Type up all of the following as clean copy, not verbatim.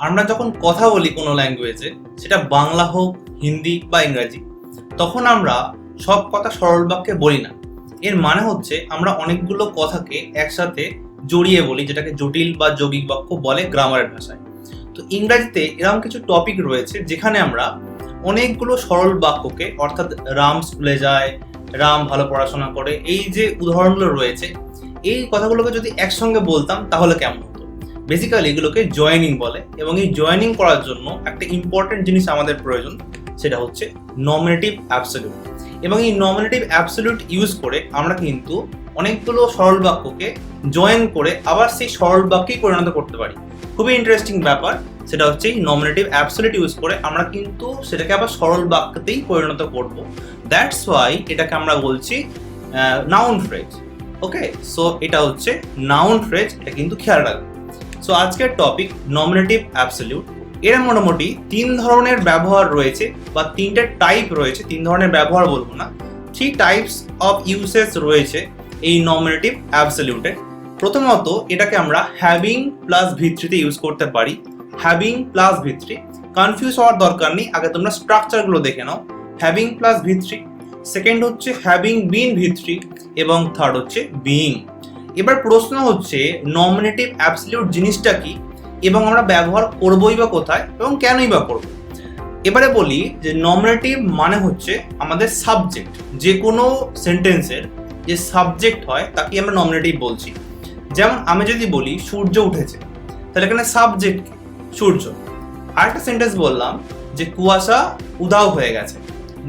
আমরা যখন কথা বলি কোনো ল্যাঙ্গুয়েজে, সেটা বাংলা হোক, হিন্দি বা ইংরাজি, তখন আমরা সব কথা সরল বাক্যে বলি না। এর মানে হচ্ছে আমরা অনেকগুলো কথাকে একসাথে জড়িয়ে বলি, যেটাকে জটিল বা যৌগিক বাক্য বলে গ্রামারের ভাষায়। তো ইংরাজিতে এরকম কিছু টপিক রয়েছে যেখানে আমরা অনেকগুলো সরল বাক্যকে, অর্থাৎ রাম স্কুলে যায়, রাম ভালো পড়াশোনা করে, এই যে উদাহরণগুলো রয়েছে, এই কথাগুলোকে যদি একসঙ্গে বলতাম তাহলে কেমন হতো। বেসিক্যালি এগুলোকে জয়েনিং বলে, এবং এই জয়েনিং করার জন্য একটা ইম্পর্টেন্ট জিনিস আমাদের প্রয়োজন, সেটা হচ্ছে নমিনেটিভ অ্যাবসলিউট। এবং এই নমিনেটিভ অ্যাবসলিউট ইউজ করে আমরা কিন্তু অনেকগুলো সরল বাক্যকে জয়েন করে আবার সেই সরল বাক্যেই পরিণত করতে পারি। খুবই ইন্টারেস্টিং ব্যাপার, সেটা হচ্ছে এই নমিনেটিভ অ্যাবসলিউট ইউজ করে আমরা কিন্তু সেটাকে আবার সরল বাক্যতেই পরিণত করব। দ্যাটস ওয়াই এটাকে আমরা বলছি নাউন ফ্রেজ। ওকে, সো এটা হচ্ছে নাউন ফ্রেজ, এটা কিন্তু খেয়াল রাখবে। সো আজকের টপিক নমিনেটিভ অ্যাবসলিউট। এর মোটামুটি 3 ধরনের ব্যবহার রয়েছে, বা 3টে টাইপ রয়েছে। 3 ধরনের ব্যবহার বলবো না, 3 টাইপস অফ ইউসেজ রয়েছে এই নমিনেটিভ অ্যাবসলিউটে। প্রথমত এটাকে আমরা হ্যাভিং প্লাস ভিত্তিতে ইউজ করতে পারি। হ্যাভিং প্লাস ভিত্তি, কনফিউজ হওয়ার দরকার নেই, আগে তোমরা স্ট্রাকচারগুলো দেখে নাও। হ্যাভিং প্লাস ভিত্তি, সেকেন্ড হচ্ছে হ্যাভিং বিন ভিত্তি, এবং থার্ড হচ্ছে বিইং। এবার প্রশ্ন হচ্ছে নমিনেটিভ অ্যাবসলিউট জিনিসটা কি, এবং আমরা ব্যবহার করবোই বা কোথায়, এবং কেনই বা করব। এবারে বলি যে নমিনেটিভ মানে হচ্ছে আমাদের সাবজেক্ট। যে কোনো সেন্টেন্সের যে সাবজেক্ট হয় তাকে আমরা নমিনেটিভ বলছি। যেমন আমি যদি বলি সূর্য উঠেছে, তাহলে এখানে সাবজেক্ট সূর্য। আরেকটা সেন্টেন্স বললাম যে কুয়াশা উধাও হয়ে গেছে,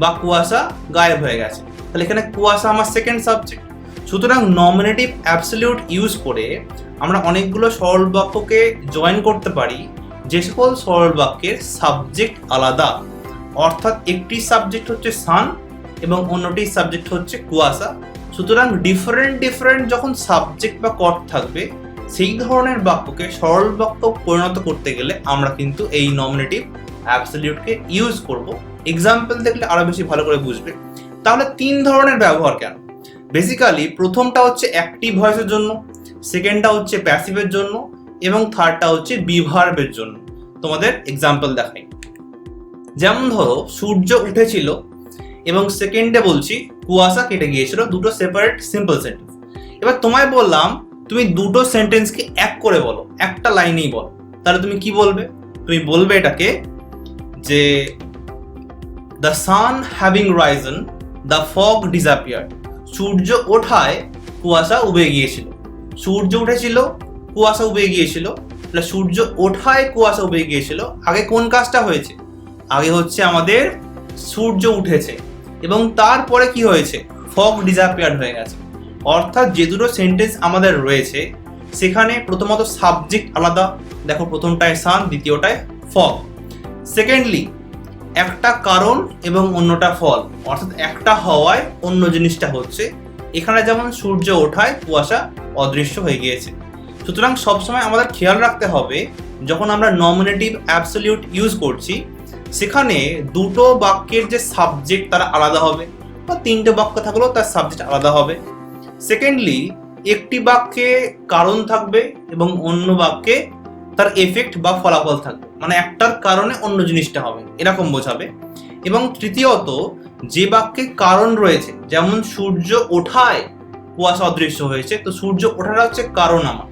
বা কুয়াশা গায়েব হয়ে গেছে, তাহলে এখানে কুয়াশা আমার সেকেন্ড সাবজেক্ট। সুতরাং নমিনেটিভ অ্যাবসলিউট ইউজ করে আমরা অনেকগুলো সরল বাক্যকে জয়েন করতে পারি, যে সকল সরল বাক্যের সাবজেক্ট আলাদা। অর্থাৎ একটি সাবজেক্ট হচ্ছে সান এবং অন্যটি সাবজেক্ট হচ্ছে কুয়াশা। সুতরাং ডিফারেন্ট যখন সাবজেক্ট বা কর্ড থাকবে, সেই ধরনের বাক্যকে সরল বাক্য পরিণত করতে গেলে আমরা কিন্তু এই নমিনেটিভ অ্যাবসলিউটকে ইউজ করব। এক্সাম্পল দেখলে আরো বেশি ভালো করে বুঝবে। তাহলে 3 ধরনের ব্যবহার কেন? বেসিক্যালি প্রথমটা হচ্ছে অ্যাক্টিভ ভয়েসের জন্য, সেকেন্ডটা হচ্ছে প্যাসিভের জন্য, এবং থার্ডটা হচ্ছে বিভার্বের জন্য। তোমাদের এক্সাম্পল দেখাই। যেমন ধরো সূর্য উঠেছিল, এবং সেকেন্ডে বলছি কুয়াশা কেটে গিয়েছিল। দুটো সেপারেট সিম্পল সেন্টেন্স। এবার তোমায় বললাম তুমি দুটো সেন্টেন্সকে এক করে বলো, একটা লাইনেই বলো। তাহলে তুমি কি বলবে? তুমি বলবে এটাকে যে the sun having risen the fog disappeared. সূর্য ওঠায় কুয়াশা উবে গিয়েছিল। সূর্য উঠেছিল, কুয়াশা উবে গিয়েছিল। তাহলে সূর্য ওঠায় কুয়াশা উবে গিয়েছিল, আগে কোন কাজটা হয়েছে? আগে হচ্ছে আমাদের সূর্য উঠেছে, এবং তারপরে কি হয়েছে? ফগ ডিসঅ্যাপিয়ার্ড হয়ে গেছে। অর্থাৎ যে দুটো সেন্টেন্স আমাদের রয়েছে সেখানে প্রথমত সাবজেক্ট আলাদা। দেখো, প্রথমটায় সান, দ্বিতীয়টায় ফগ। সেকেন্ডলি একটা কারণ এবং অন্যটা ফল, অর্থাৎ একটা হওয়ায় অন্য জিনিসটা হচ্ছে। এখানে যেমন সূর্য ওঠায় কুয়াশা অদৃশ্য হয়ে গিয়েছে। সুতরাং সবসময় আমাদের খেয়াল রাখতে হবে যখন আমরা নমিনেটিভ অ্যাবসলিউট ইউজ করছি, সেখানে দুটো বাক্যের যে সাবজেক্ট তারা আলাদা হবে, বা 3টে বাক্য থাকলেও তার সাবজেক্ট আলাদা হবে। সেকেন্ডলি একটি বাক্যে কারণ থাকবে এবং অন্য বাক্যে তার এফেক্ট বা ফলাফল থাকবে, মানে একটার কারণে অন্য জিনিসটা হবে, এরকম বোঝাবে। এবং তৃতীয়ত যে বাক্যে কারণ রয়েছে, যেমন সূর্য ওঠায় কুয়াশা অদৃশ্য হয়েছে, তো সূর্য ওঠাটা হচ্ছে কারণ আমার।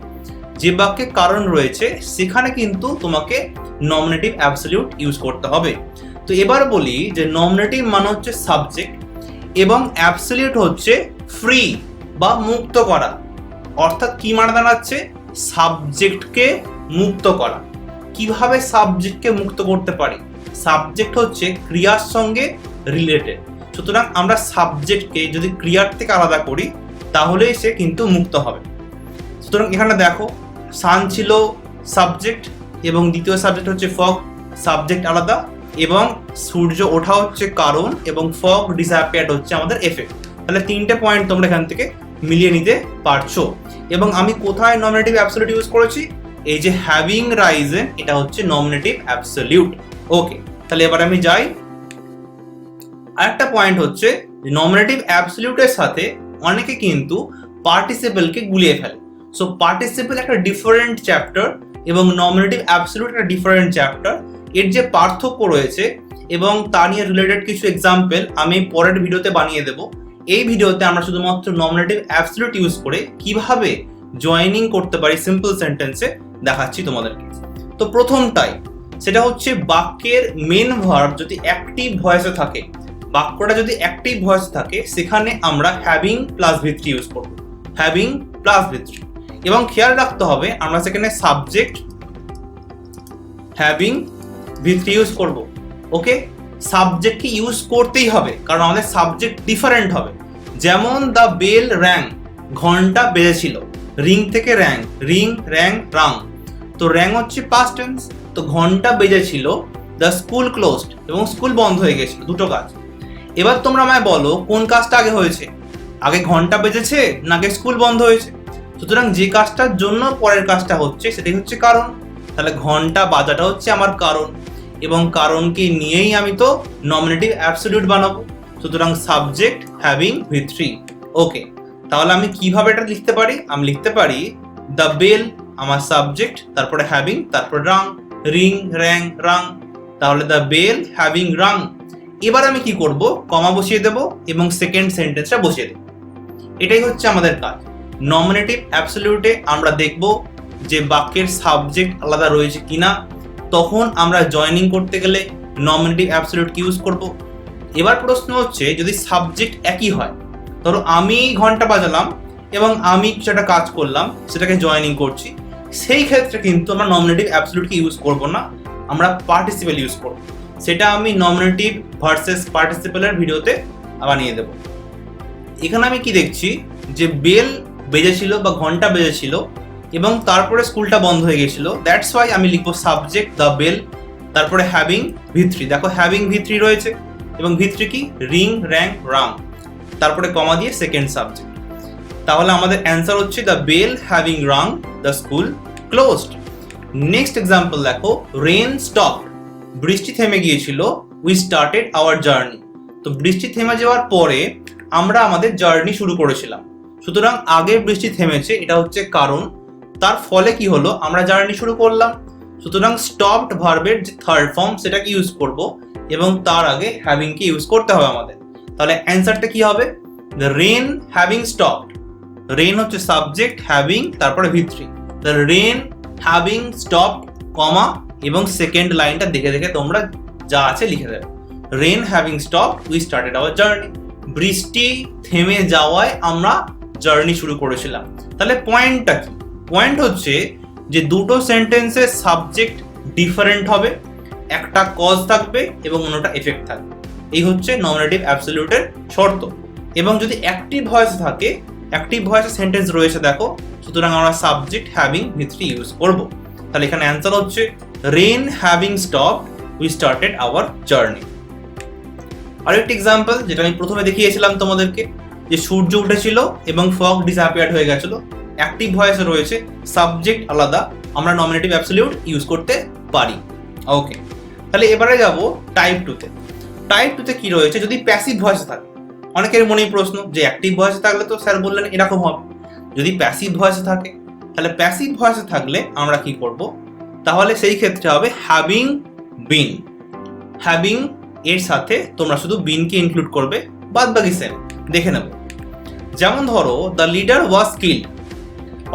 যে বাক্যে কারণ রয়েছে সেখানে কিন্তু তোমাকে নমিনেটিভ অ্যাবসলিউট ইউজ করতে হবে। তো এবার বলি যে নমিনেটিভ মানে হচ্ছে সাবজেক্ট, এবং অ্যাবসলিউট হচ্ছে ফ্রি বা মুক্ত করা। অর্থাৎ কি মানে দাঁড়াচ্ছে? সাবজেক্টকে মুক্ত করা। কিভাবে সাবজেক্টকে মুক্ত করতে পারি? সাবজেক্ট হচ্ছে ক্রিয়ার সঙ্গে রিলেটেড। সুতরাং আমরা সাবজেক্টকে যদি ক্রিয়ার থেকে আলাদা করি তাহলেই সে কিন্তু মুক্ত হবে। সুতরাং এখানে দেখো, সান ছিল সাবজেক্ট এবং দ্বিতীয় সাবজেক্ট হচ্ছে ফগ, সাবজেক্ট আলাদা, এবং সূর্য ওঠা হচ্ছে কারণ, এবং ফগ ডিসঅ্যাপিয়ার্ড হচ্ছে আমাদের এফেক্ট। তাহলে 3টে পয়েন্ট তোমরা এখান থেকে মিলিয়ে নিতে পারছো। এবং আমি কোথায় নমিনেটিভ অ্যাবসলিউট ইউজ করেছি? এই যে হ্যাভিং রাইজেন, এটা হচ্ছে নমিনেটিভ অ্যাবসলিউট। ওকে, তাহলে এবার আমি যাই। আরেকটা পয়েন্ট হচ্ছে নমিনেটিভ অ্যাবসলিউটের সাথে অনেকে কিন্তু পার্টিসিপেলকে গুলিয়ে ফেলে। সো পার্টিসিপেল একটা ডিফারেন্ট চ্যাপ্টার, এবং নমিনেটিভ অ্যাবসলিউট একটা ডিফারেন্ট চ্যাপ্টার। এর যে পার্থক্য রয়েছে এবং তা নিয়ে রিলেটেড কিছু এক্সাম্পল আমি পরের ভিডিওতে বানিয়ে দেব। এই ভিডিওতে আমরা শুধুমাত্র নমিনেটিভ অ্যাবসলিউট ইউজ করে কিভাবে জয়েনিং করতে পারি সিম্পল সেন্টেন্সে দেখাচ্ছি তোমাদেরকে। তো প্রথমটাই সেটা হচ্ছে বাক্যের মেন ভার্ব যদি অ্যাক্টিভ ভয়েসে থাকে, বাক্যটা যদি অ্যাক্টিভ ভয়েসে থাকে সেখানে আমরা হ্যাভিং প্লাস ভিত্রি ইউজ করব, হ্যাভিং প্লাস ভিত্রি। এবং খেয়াল রাখতে হবে আমরা সেখানে সাবজেক্ট হ্যাভিং ভিত্রি ইউজ করব। ওকে, সাবজেক্টকে ইউজ করতেই হবে কারণ আমাদের সাবজেক্ট ডিফারেন্ট হবে। যেমন দ্য বেল র্যাং, ঘন্টা বেজেছিল, রিং থেকে র্যাং, রিং র্যাং রাং। তো র্যাং হচ্ছে পাস্ট টেন্স, তো ঘন্টা বেজেছিল, দ্য স্কুল ক্লোজড, এবং স্কুল বন্ধ হয়ে গেছিল, দুটো কাজ। এবার তোমরা আমায় বলো কোন কাজটা আগে হয়েছে, আগে ঘন্টা বেজেছে নাকি স্কুল বন্ধ হয়েছে? সুতরাং যে কাজটার জন্য পরের কাজটা হচ্ছে সেটাই হচ্ছে কারণ। তাহলে ঘন্টা বাজাটা হচ্ছে আমার কারণ, এবং কারণকে নিয়েই আমি তো নমিনেটিভ অ্যাবসলিউট বানাবো। সুতরাং সাবজেক্ট হ্যাভিং ভিত্রি। ওকে, তাহলে আমি কিভাবে এটা লিখতে পারি? আমি লিখতে পারি দ্য বেল আমার সাবজেক্ট, তারপরে হ্যাভিং, তারপর রাং, রিং র্যাং রাং। তাহলে দ্য বেল হ্যাভিং রাং। এবার আমি কি করব, কমা বসিয়ে দেব এবং সেকেন্ড সেন্টেন্সটা বসিয়ে দেব। এটাই হচ্ছে আমাদের কাজ। নমিনেটিভ অ্যাবসলিউটে আমরা দেখব যে বাক্যের সাবজেক্ট আলাদা রয়েছে কিনা, তখন আমরা জয়েনিং করতে গেলে নমিনেটিভ অ্যাবসলিউট ইউজ করব। এবার প্রশ্ন হচ্ছে যদি সাবজেক্ট একই হয়, ধরো আমি ঘন্টা বাজালাম এবং আমি কিছু একটা কাজ করলাম, সেটাকে জয়েনিং করছি, সেই ক্ষেত্রে কিন্তু আমরা নমিনেটিভ অ্যাবসলিউটকে ইউজ করব না, আমরা পার্টিসিপেল ইউজ করব। সেটা আমি নমিনেটিভ ভার্সেস পার্টিসিপেলের ভিডিওতে বানিয়ে দেব। এখানে আমি কি দেখছি যে বেল বেজেছিল বা ঘন্টা বেজেছিল এবং তারপরে স্কুলটা বন্ধ হয়ে গেছিল, দ্যাটস ওয়াই আমি লিখবো সাবজেক্ট দ্য বেল, তারপরে হ্যাভিং ভিত্রি। দেখো হ্যাভিং ভিত্রি রয়েছে এবং ভিত্রি কি, রিং র্যাং রাং, তারপরে কমা দিয়ে সেকেন্ড সাবজেক্ট। তাহলে আমাদের অ্যান্সার হচ্ছে the bell having rung, the school closed. Next example দেখো, রেন স্টপড, বৃষ্টি থেমে গিয়েছিল, উই স্টার্টেড আওয়ার জার্নি। তো বৃষ্টি থেমে যাওয়ার পরে আমরা আমাদের জার্নি শুরু করেছিলাম, সুতরাং আগে বৃষ্টি থেমেছে, এটা হচ্ছে কারণ। তার ফলে কি হলো, আমরা জার্নি শুরু করলাম, সুতরাং স্টপড ভার্বের যে থার্ড ফর্ম সেটাকে ইউজ করব এবং তার আগে হ্যাভিংকে ইউজ করতে হবে আমাদের। তাহলে অ্যান্সারটা কি হবে, the rain having stopped. Rain হচ্ছে সাবজেক্ট, হ্যাভিং, তারপরে ভিত্রি। The rain having stopped, comma, এবং সেকেন্ড লাইনটা দেখে দেখে তোমরা যা আছে লিখে দেবে। Rain having stopped, we started our journey. বৃষ্টি থেমে যাওয়ায় আমরা জার্নি শুরু করেছিলাম। তাহলে পয়েন্টটা কি? পয়েন্ট হচ্ছে যে দুটো সেন্টেন্সের সাবজেক্ট ডিফারেন্ট হবে, একটা কজ থাকবে এবং অন্যটা এফেক্ট থাকবে। এই হচ্ছে নমিনেটিভ অ্যাবসলিউটের শর্ত। এবং যদি অ্যাক্টিভ ভয়েস থাকে, অ্যাক্টিভ ভয়েসে সেন্টেন্স রয়েছে দেখো, সুতরাং আমরা সাবজেক্ট হ্যাভিং ভিত্রি ইউজ করব। তাহলে এখানে অ্যান্সার হচ্ছে rain having stopped, we started our journey. আরেকটি এক্সাম্পল যেটা আমি প্রথমে দেখিয়েছিলাম তোমাদেরকে, যে সূর্য উঠেছিল এবং ফগ ডিসঅ্যাপিয়ার্ড হয়ে গেছিল, অ্যাক্টিভ ভয়েসে রয়েছে, সাবজেক্ট আলাদা, আমরা নমিনেটিভ অ্যাবসলিউট ইউজ করতে পারি। ওকে, তাহলে এবারে যাব টাইপ 2তে। টাইপ 2তে কি রয়েছে, যদি প্যাসিভ ভয়েসে থাকে। অনেকের মনেই প্রশ্ন যে অ্যাক্টিভ ভয়েসে থাকলে তো স্যার বললেন এরকম হবে, যদি প্যাসিভ ভয়েসে থাকে, তাহলে প্যাসিভ ভয়েসে থাকলে আমরা কি করব, তাহলে সেই ক্ষেত্রে হবে হ্যাভিং বিন। হ্যাভিং এর সাথে তোমরা শুধু বিনকে ইনক্লুড করবে, বাদ বাকি সেম। দেখে নেব, যেমন ধরো দ্য লিডার ওয়াজ কিল্ড,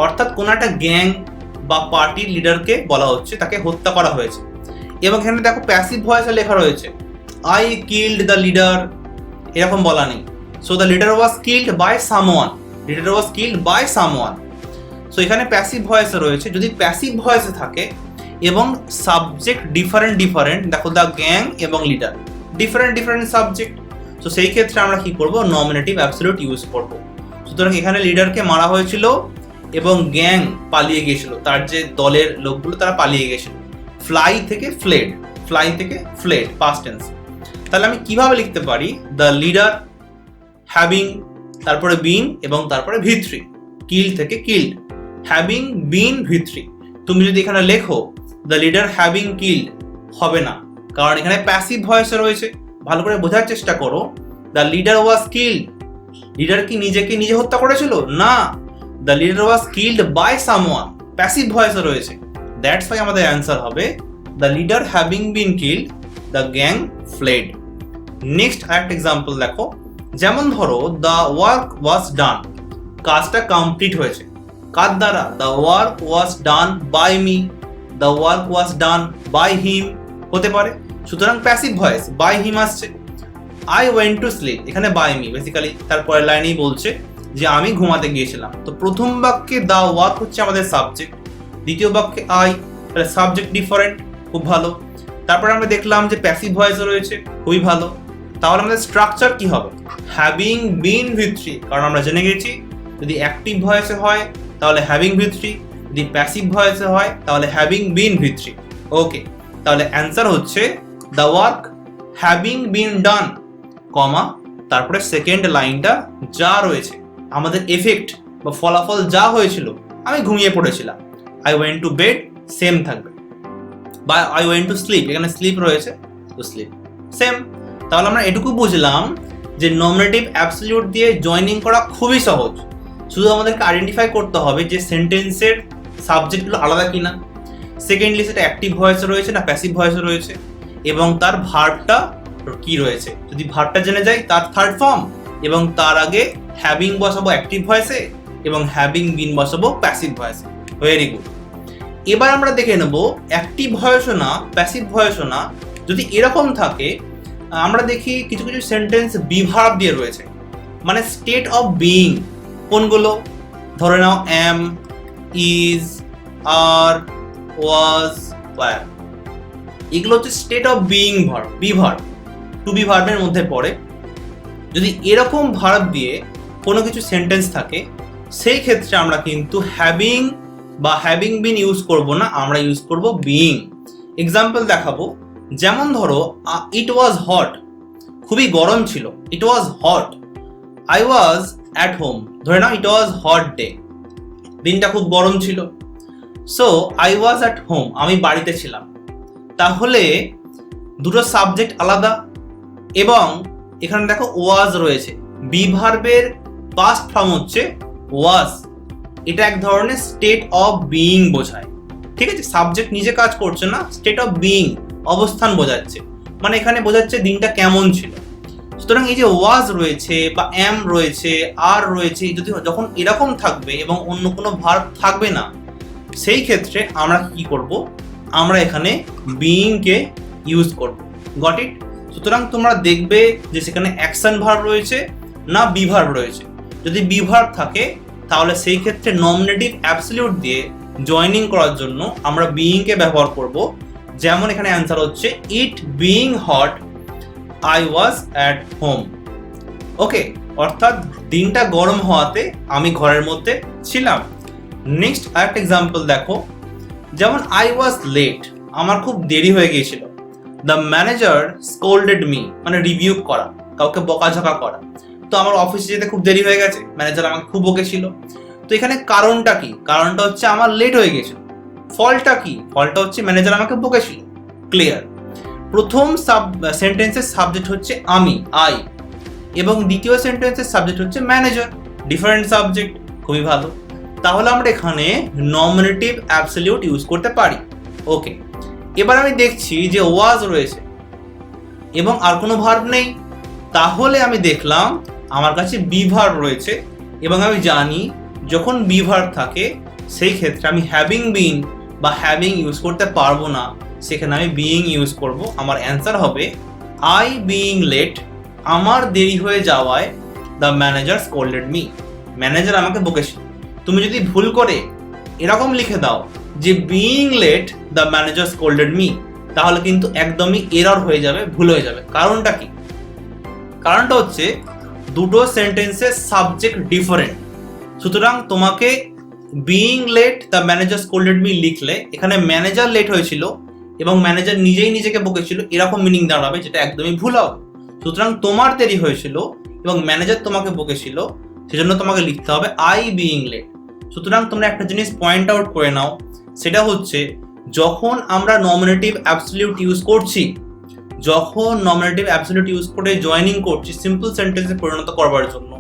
অর্থাৎ কোন একটা গ্যাং বা পার্টির লিডারকে বলা হচ্ছে তাকে হত্যা করা হয়েছে, এবং এখানে দেখো প্যাসিভ ভয়েসে লেখা রয়েছে আই কিল্ড দ্য লিডার, এরকম বলা নেই। So the leader was killed by someone, leader was killed by someone. So এখানে প্যাসিভ ভয়েসে রয়েছে, যদি প্যাসিভ ভয়েসে থাকে এবং সাবজেক্ট ডিফারেন্ট, দেখো দ্য গ্যাং এবং লিডার ডিফারেন্ট সাবজেক্ট, তো সেই ক্ষেত্রে আমরা কি করব, নমিনেটিভ অ্যাবসলিউট ইউজ করব। সুতরাং এখানে লিডারকে মারা হয়েছিল এবং গ্যাং পালিয়ে গিয়েছিল, তার যে দলের লোকগুলো তারা পালিয়ে গিয়েছিল। ফ্লাই থেকে ফ্লেড, ফ্লাই থেকে ফ্লেড, পাস্ট টেন্স। তাহলে আমি কিভাবে লিখতে পারি, দ্য লিডার হ্যাভিং, তারপরে বিন এবং তারপরে ভিত্রি, কিল থেকে কিল্ড, হ্যাভিং বিন ভিত্রি। তুমি যদি এখানে লেখো দ্য লিডার হ্যাভিং কিল্ড, হবে না, কারণ এখানে প্যাসিভ ভয়েসে রয়েছে। ভালো করে বোঝার চেষ্টা করো, the leader was killed, leader কি নিজেকে নিজে হত্যা করেছিল? না, the leader was killed by someone, passive ভয়েসে রয়েছে। দ্যাটস ওয়াই আমাদের অ্যান্সার হবে the leader having been killed the gang fled. Next আরেকটা এক্সাম্পল দেখো, যেমন ধরো দ্য ওয়ার্ক ওয়াজ ডান, কাজটা কমপ্লিট হয়েছে। কার দ্বারা? The work was done by me, the work was done by him হতে পারে। সুতরাং প্যাসিভ ভয়েস বাই হিম আসছে। আই ওয়েন্ট টু স্লিপ, এখানে বাই মি বেসিক্যালি তারপরের লাইনেই বলছে যে আমি ঘুমাতে গিয়েছিলাম। তো প্রথম বাক্যে দ্য ওয়ার্ক হচ্ছে আমাদের সাবজেক্ট, দ্বিতীয় বাক্যে আই, তাহলে সাবজেক্ট ডিফারেন্ট, খুব ভালো। তারপরে আমরা দেখলাম যে প্যাসিভ ভয়েসও রয়েছে, খুবই ভালো। তাহলে আমাদের স্ট্রাকচার কি হবে? হ্যাভিং বিন ভিত্রি, কারণ আমরা জেনে গেছি যদি অ্যাক্টিভ ভয়েসে হয় তাহলে হ্যাভিং ভিত্রি, যদি প্যাসিভ ভয়েসে হয় তাহলে হ্যাভিং বিন ভিত্রি। ওকে, তাহলে অ্যান্সার হচ্ছে দ্য ওয়ার্ক হ্যাভিং বিন ডান, কমা, তারপরে সেকেন্ড লাইনটা যা রয়েছে আমাদের এফেক্ট বা ফলাফল যা হয়েছিল, আমি ঘুমিয়ে পড়েছিলাম। I went to bed same থাকবে, বা আই ওয়েন্ট টু স্লিপ, এখানে স্লিপ রয়েছে তো স্লিপ সেম। তাহলে আমরা এটুকু বুঝলাম যে নমিনেটিভ অ্যাবসলিউট দিয়ে জয়েনিং করা খুবই সহজ। শুধু আমাদেরকে আইডেন্টিফাই করতে হবে যে সেন্টেন্সের সাবজেক্টগুলো আলাদা কিনা, সেকেন্ডলি সেটা অ্যাক্টিভ ভয়েসে রয়েছে না প্যাসিভ ভয়েসে রয়েছে, এবং তার ভার্বটা কি রয়েছে। যদি ভার্বটা জেনে যাই তার থার্ড ফর্ম, এবং তার আগে হ্যাভিং বসাবো অ্যাক্টিভ ভয়েসে এবং হ্যাভিং বিন বসাবো প্যাসিভ ভয়েসে। Very good. এবার আমরা দেখে নেব অ্যাক্টিভ ভয়েসও না প্যাসিভ ভয়েসও না যদি এরকম থাকে, আমরা দেখি কিছু কিছু সেন্টেন্স বিভার্ব দিয়ে রয়েছে, মানে স্টেট অফ বিইং। কোনগুলো? ধরে নাও am, is, are, was, were, এগুলো হচ্ছে state of being verb, be verb, to be ভার্বের মধ্যে পড়ে। যদি এরকম ভার্ব দিয়ে কোনো কিছু সেন্টেন্স থাকে সেই ক্ষেত্রে আমরা কিন্তু হ্যাভিং বা হ্যাভিং বিন ইউজ করব না, আমরা ইউজ করব বিইং। এক্সাম্পল দেখাবো, যেমন ধরো ইট ওয়াজ হট, খুবই গরম ছিল, it was hot. I was at home, ধরে নাও ইট ওয়াজ হট ডে, দিনটা খুব গরম ছিল। So I was at home, আমি বাড়িতে ছিলাম। তাহলে দুটো সাবজেক্ট আলাদা, এবং এখানে দেখো ওয়াজ রয়েছে, বি ভার্বের পাস্ট ফর্ম হচ্ছে ওয়াজ, এটা এক ধরনের স্টেট অফ বিইং বোঝায়। ঠিক আছে, সাবজেক্ট নিজে কাজ করছে না, স্টেট অফ বিইং অবস্থান বোঝাচ্ছে, মানে এখানে বোঝাচ্ছে দিনটা কেমন ছিল। সুতরাং এই যে ওয়াজ রয়েছে বা এম রয়েছে, আর রয়েছে, যদি যখন এরকম থাকবে এবং অন্য কোনো ভার্ব থাকবে না, সেই ক্ষেত্রে আমরা কি করব? আমরা এখানে বিইংকে ইউজ করব। Got it? সুতরাং তোমরা দেখবে যে সেখানে অ্যাকশন ভার্ব রয়েছে না বি ভার্ব রয়েছে। যদি বি ভার্ব থাকে তাহলে সেই ক্ষেত্রে নমিনেটিভ অ্যাবসলিউট দিয়ে জয়েনিং করার জন্য আমরা বিইংকে ব্যবহার করব। যেমন এখানে অ্যান্সার হচ্ছে it being hot I was at home. Okay, অর্থাৎ দিনটা গরম হওয়াতে আমি ঘরের মধ্যে ছিলাম। নেক্সট আরেকটা এক্সাম্পল দেখো, যেমন আই ওয়াজ লেট, আমার খুব দেরি হয়ে গিয়েছিল। দ্য ম্যানেজার স্কোল্ডেড মি, মানে রিভিউ করা, কাউকে বকাঝকা করা। তো আমার অফিসে যেতে খুব দেরি হয়ে গেছে, ম্যানেজার আমাকে খুব বকেছিল। তো এখানে কারণটা কি? কারণটা হচ্ছে আমার লেট হয়ে গেছিল। ফলটা কি? ফলটা হচ্ছে ম্যানেজার আমাকে বকেছিল। ক্লিয়ার? প্রথম সেন্টেন্সের সাবজেক্ট হচ্ছে আমি, আই, এবং দ্বিতীয় সেন্টেন্সের সাবজেক্ট হচ্ছে ম্যানেজার, ডিফারেন্ট সাবজেক্ট। খুবই ভালো। তাহলে আমরা এখানে নমিনেটিভ অ্যাবসলিউট ইউজ করতে পারি। ওকে, এবার আমি দেখছি যে ওয়াজ রয়েছে এবং আর কোনো ভার্ব নেই। তাহলে আমি দেখলাম আমার কাছে বি ভার্ব রয়েছে, এবং আমি জানি যখন বি ভার্ব থাকে সেই ক্ষেত্রে আমি হ্যাভিং বিন বা হ্যাভিং ইউজ করতে পারবো না, সেখানে আমি বিইং ইউজ করব। আমার অ্যান্সার হবে আই বিইং লেট, আমার দেরি হয়ে যাওয়ায় the manager scolded me, manager আমাকে বকেছিল। তুমি যদি ভুল করে এরকম লিখে দাও যে being let the manager scolded me, তাহলে কিন্তু একদমই এরর হয়ে যাবে, ভুল হয়ে যাবে। কারণটা কি? কারণটা হচ্ছে দুটো সেন্টেন্সের সাবজেক্ট ডিফারেন্ট। সুতরাং তোমাকে being let the manager scolded me লিখলে এখানে ম্যানেজার লেট হয়েছিল এবং ম্যানেজার নিজেই নিজেকে বকেছিল, এরকম মিনিং দাঁড়াবে, যেটা একদমই ভুল হবে। সুতরাং তোমার দেরি হয়েছিল এবং ম্যানেজার তোমাকে বকেছিল, সেজন্য তোমাকে লিখতে হবে আই বিইং লেট। সুতরাং তোমরা একটা জিনিস পয়েন্ট আউট করে নাও, সেটা হচ্ছে যখন আমরা নমিনেটিভ অ্যাবসলিউট ইউজ করছি, যখন নমিনেটিভ অ্যাবসলিউট ইউজ করে জয়েনিং করছি সিম্পল সেন্টেন্সে পরিণত করবার জন্য,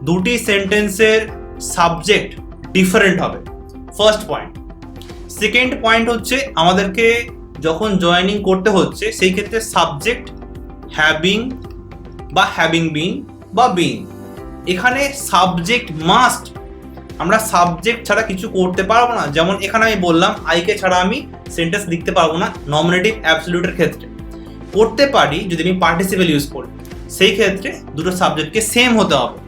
দুটি সেন্টেন্সের সাবজেক্ট ডিফারেন্ট হবে। First point. সেকেন্ড পয়েন্ট হচ্ছে আমাদেরকে যখন জয়েনিং করতে হচ্ছে সেই ক্ষেত্রে সাবজেক্ট হ্যাভিং বা হ্যাভিং বিন বা বিন, এখানে সাবজেক্ট মাস্ট। আমরা সাবজেক্ট ছাড়া কিছু করতে পারবো না। যেমন এখানে আমি বললাম আইকে ছাড়া আমি সেন্টেন্স লিখতে পারবো না। নমিনেটিভ অ্যাবসলিউটের ক্ষেত্রে করতে পারি যদি আমি পার্টিসিপেল ইউজ করি, সেই ক্ষেত্রে দুটো সাবজেক্টকে সেম হতে হবে।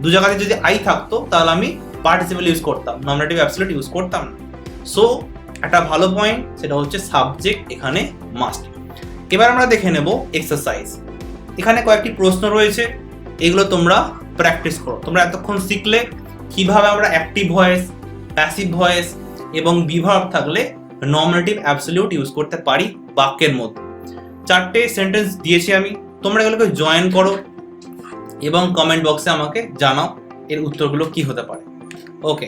দু জায়গাতে যদি আই থাকতো তাহলে আমি পার্টিসিপেল ইউজ করতাম, নমিনেটিভ অ্যাবসলিউট ইউজ করতাম না। সো একটা ভালো পয়েন্ট সেটা হচ্ছে সাবজেক্ট এখানে মাস্ট। এবার আমরা দেখে নেব এক্সারসাইজ। এখানে কয়েকটি প্রশ্ন রয়েছে, এগুলো তোমরা প্র্যাকটিস করো। তোমরা এতক্ষণ শিখলে কিভাবে আমরা অ্যাক্টিভ ভয়েস, প্যাসিভ ভয়েস এবং বিভার্ব থাকলে নমিনেটিভ অ্যাবসলিউট ইউজ করতে পারি বাক্যের মধ্যে। 4টে সেন্টেন্স দিয়েছি আমি, তোমরা এগুলোকে জয়েন করো এবং কমেন্ট বক্সে আমাকে জানাও এর উত্তরগুলো কি হতে পারে। ওকে,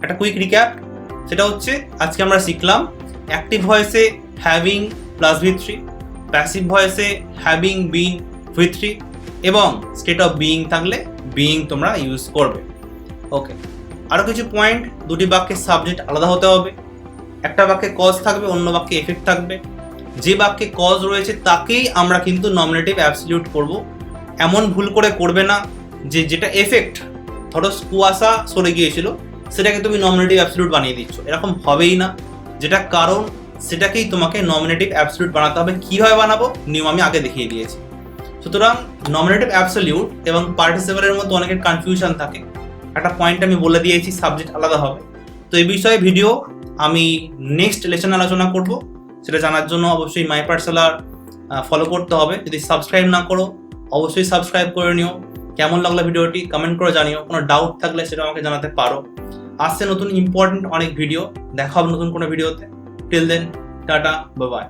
একটা কুইক রিক্যাপ, সেটা হচ্ছে আজকে আমরা শিখলাম অ্যাক্টিভ ভয়েসে হ্যাভিং প্লাস V3, প্যাসিভ ভয়েসে হ্যাভিং বিন V3 এবং স্টেট অফ বিইং থাকলে বিইং তোমরা ইউজ করবে। ওকে, আরও কিছু পয়েন্ট, দুটি বাক্যের সাবজেক্ট আলাদা হতে হবে, একটা বাক্যে কজ থাকবে, অন্য বাক্যে এফেক্ট থাকবে। যে বাক্যে কজ রয়েছে তাকেই আমরা কিন্তু নমিনেটিভ অ্যাবসলিউট করব। এমন ভুল করে করবে না যে যেটা এফেক্ট, ধরো কুয়াশা সরে গিয়েছিল সেটাকে তুমি নমিনেটিভ অ্যাবসলিউট বানিয়ে দিচ্ছ, এরকম হবেই না। যেটা কারণ সেটাকেই তোমাকে নমিনেটিভ অ্যাবসলিউট বানাতে হবে। কীভাবে বানাবো নিয়ম আমি আগে দেখিয়ে দিয়েছি। সুতরাং নমিনেটিভ অ্যাবসলিউট এবং পার্টিসিপেলের মধ্যে অনেকের কনফিউশন থাকে। একটা পয়েন্ট আমি বলে দিয়েছি, সাবজেক্ট আলাদা হবে। তো এই বিষয়ে ভিডিও আমি নেক্সট লেসনে আলোচনা করব। সেটা জানার জন্য অবশ্যই মাই পার্সেলার ফলো করতে হবে। যদি সাবস্ক্রাইব না করো অবশ্যই সাবস্ক্রাইব করে নিও। কেমন লাগলো ভিডিওটি কমেন্ট করে জানিও। কোনো ডাউট থাকলে সেটা আমাকে জানাতে পারো। আসছে নতুন ইম্পর্টেন্ট অনেক ভিডিও, দেখা হবে নতুন কোনো ভিডিওতে। Till then, tata, bye by.